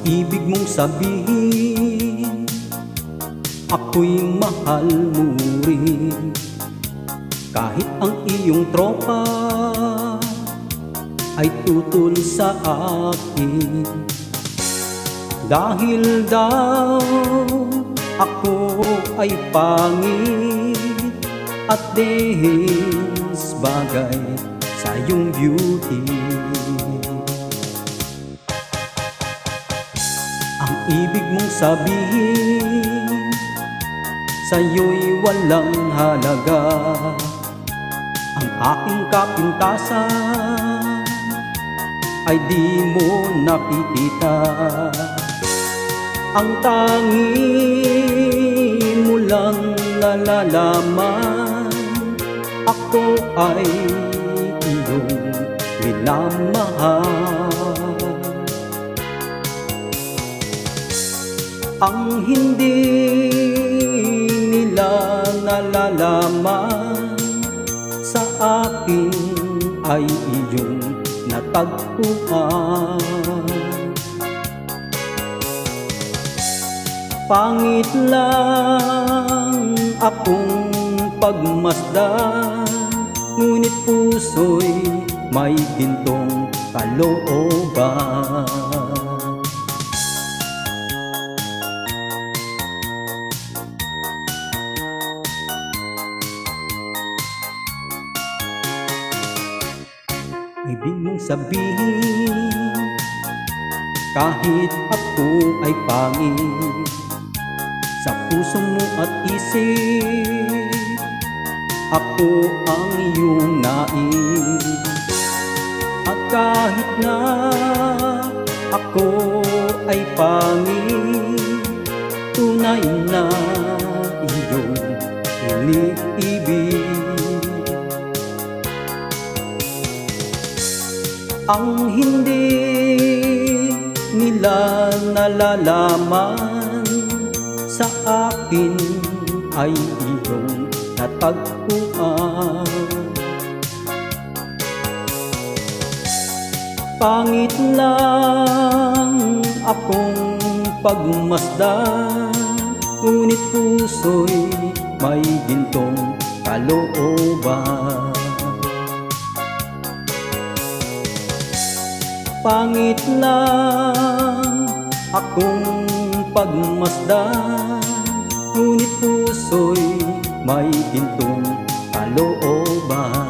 ibig mong sabihin, ako'y mahal mo rin. Kahit ang iyong tropa ay tutol sa akin, dahil daw ako ay pangit at dehis bagay sa iyong beauty. Ang ibig mong sabihin, sa'yo'y walang halaga. Ang aking kapintasan ay di mo nakikita. Ang tangi mo lang nalalaman, ako ay iyong minamahal. Ang hindi nila nalalaman, sa akin ay iyong natagpuan. Pangit lang akong pagmasdan, ngunit puso'y may gintong kalooban. Ibig mong sabihin, kahit ako ay pangit, sa puso mo at isip, ako ang iyong nais. At kahit na ako ay pangit, tunay na iyong iniibig. Ang hindi nila nalalaman, sa akin ay iyong natagpuan. Pangit lang akong pagmasdan, ngunit puso'y may gintong kalooban. Pangit lang akong pagmasdan, ngunit puso'y may gintong kalooban.